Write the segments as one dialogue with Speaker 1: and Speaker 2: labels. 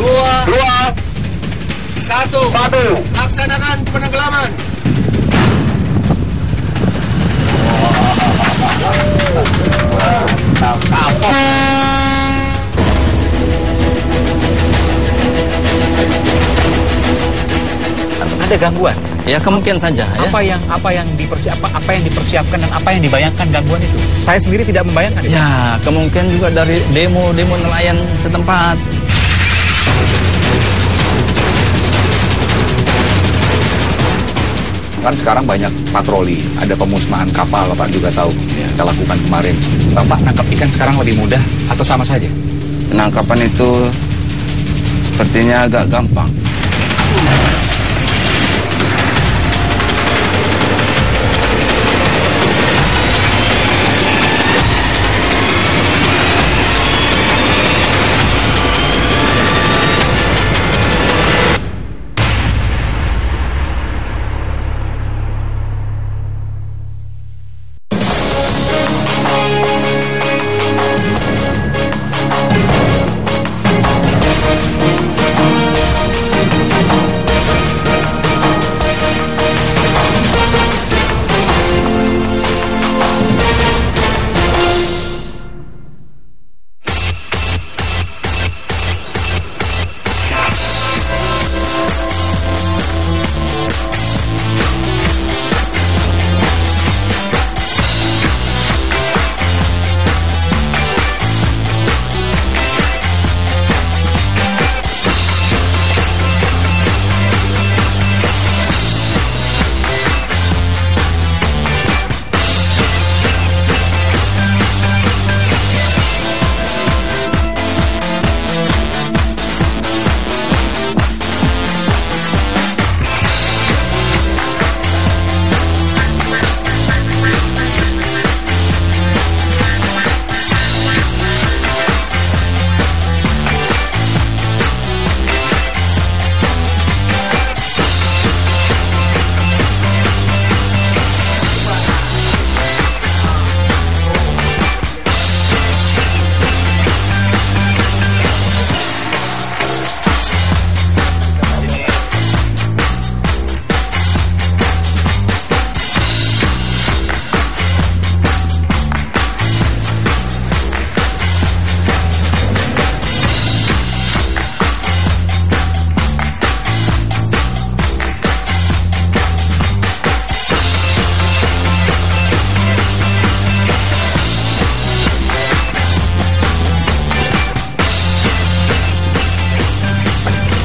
Speaker 1: 2, 1. Laksanakan penenggelaman.
Speaker 2: Ada gangguan?
Speaker 3: Ya kemungkinan saja.
Speaker 2: Apa yang dipersiapkan dan apa yang dibayangkan gangguan itu? Saya sendiri tidak membayangkan.
Speaker 3: Ya kemungkinan juga dari demo nelayan setempat.
Speaker 4: Kan sekarang banyak patroli, ada pemusnahan kapal, Bapak juga tahu. Kita lakukan kemarin. Bapak nangkap ikan sekarang lebih mudah atau sama saja?
Speaker 5: Penangkapan itu sepertinya agak gampang.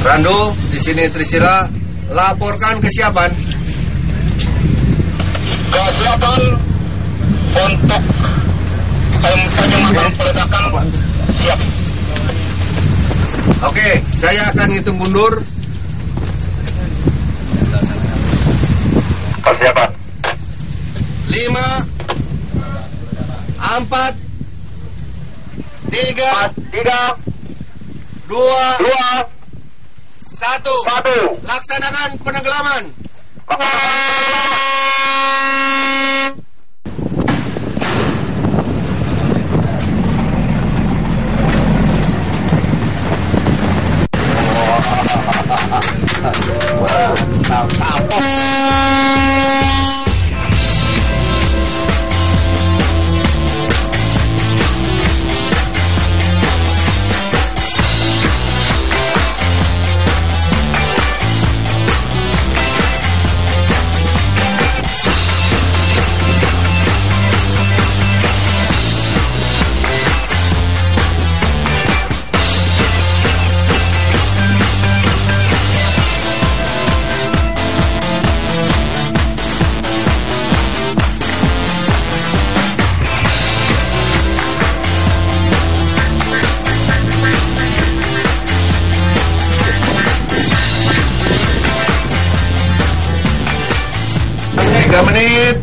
Speaker 1: Rando, di sini Trisira, laporkan kesiapan.
Speaker 6: Kesiapan untuk penyematan peledakan siap.
Speaker 1: Oke, saya akan hitung mundur.
Speaker 6: Persiapan.
Speaker 1: 5, 4, 3, 2, 1. Laksanakan penenggelaman. Menit.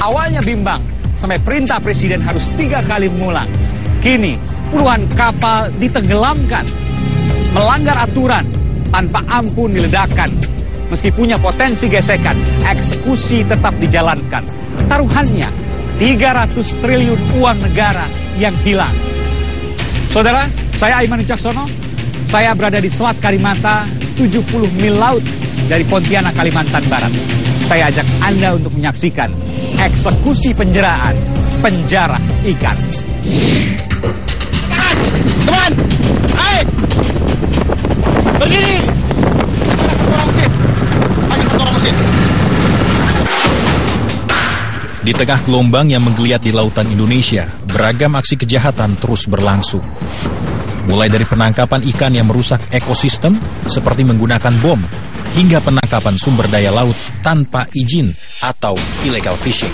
Speaker 2: Awalnya bimbang, sampai perintah presiden harus 3 kali mengulang. Kini, Puluhan kapal ditenggelamkan, melanggar aturan, tanpa ampun diledakkan. Meski punya potensi gesekan, eksekusi tetap dijalankan. Taruhannya 300 triliun uang negara yang hilang. Saudara, saya Aiman Wicaksono. Saya berada di Selat Karimata, 70 mil laut dari Pontianak, Kalimantan Barat. Saya ajak Anda untuk menyaksikan eksekusi penjeraan penjara ikan.
Speaker 7: Teman, hai, berdiri.
Speaker 8: Di tengah gelombang yang menggeliat di lautan Indonesia, beragam aksi kejahatan terus berlangsung. Mulai dari penangkapan ikan yang merusak ekosistem, seperti menggunakan bom, hingga penangkapan sumber daya laut tanpa izin atau illegal fishing.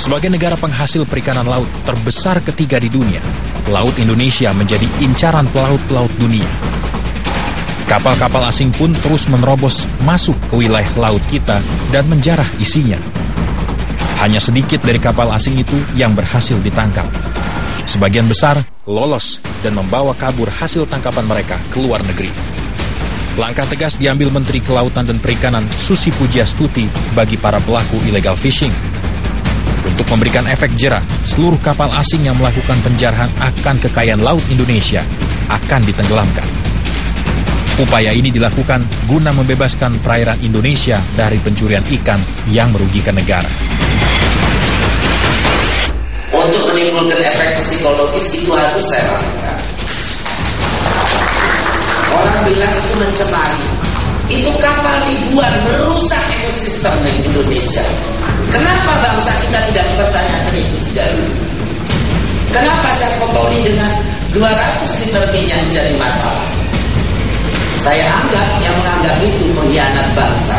Speaker 8: Sebagai negara penghasil perikanan laut terbesar ketiga di dunia, Laut Indonesia menjadi incaran pelaut-pelaut dunia. Kapal-kapal asing pun terus menerobos masuk ke wilayah laut kita dan menjarah isinya. Hanya sedikit dari kapal asing itu yang berhasil ditangkap. Sebagian besar lolos dan membawa kabur hasil tangkapan mereka ke luar negeri. Langkah tegas diambil Menteri Kelautan dan Perikanan Susi Pujiastuti bagi para pelaku illegal fishing. Untuk memberikan efek jerah, seluruh kapal asing yang melakukan penjarahan akan kekayaan laut Indonesia akan ditenggelamkan. Upaya ini dilakukan guna membebaskan perairan Indonesia dari pencurian ikan yang merugikan negara.
Speaker 9: Untuk menimbulkan efek psikologis itu harus saya lakukan. Orang bilang itu mencemari. Itu kapal ribuan merusak ekosistem di Indonesia. Kenapa bangsa kita tidak mempertanyakan itu dahulu? Kenapa saya kotori dengan 200 liter minyak jadi masalah? Saya anggap yang menganggap itu pengkhianat bangsa.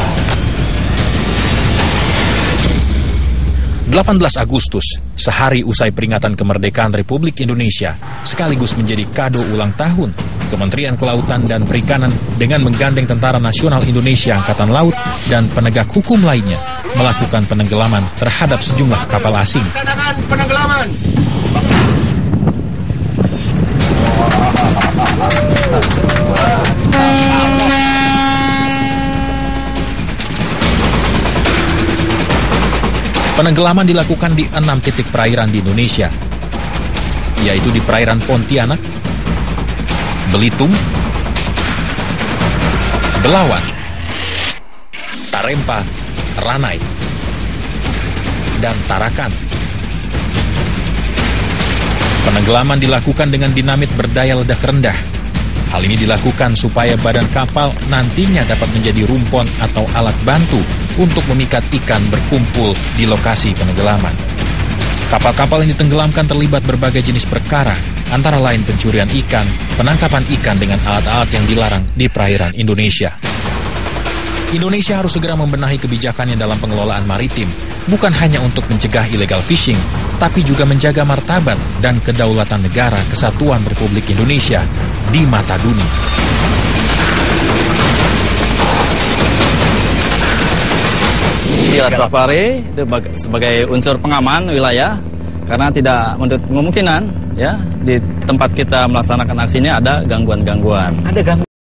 Speaker 8: 18 Agustus, sehari usai peringatan kemerdekaan Republik Indonesia, sekaligus menjadi kado ulang tahun, Kementerian Kelautan dan Perikanan dengan menggandeng Tentara Nasional Indonesia Angkatan Laut dan penegak hukum lainnya melakukan penenggelaman terhadap sejumlah kapal asing.
Speaker 1: Laksanakan penenggelaman.
Speaker 8: Penenggelaman dilakukan di 6 titik perairan di Indonesia, yaitu di perairan Pontianak, Belitung, Belawan, Tarempa, Ranai, dan Tarakan. Penenggelaman dilakukan dengan dinamit berdaya ledak rendah. Hal ini dilakukan supaya badan kapal nantinya dapat menjadi rumpon atau alat bantu untuk memikat ikan berkumpul di lokasi penenggelaman. Kapal-kapal yang ditenggelamkan terlibat berbagai jenis perkara, antara lain pencurian ikan, penangkapan ikan dengan alat-alat yang dilarang di perairan Indonesia. Indonesia harus segera membenahi kebijakannya dalam pengelolaan maritim, bukan hanya untuk mencegah illegal fishing, tapi juga menjaga martabat dan kedaulatan negara kesatuan Republik Indonesia di mata dunia.
Speaker 3: Di Laspapare itu sebagai unsur pengaman wilayah, karena tidak menutup kemungkinan ya di tempat kita melaksanakan aksi ini ada gangguan-gangguan.
Speaker 2: Ada gangguan.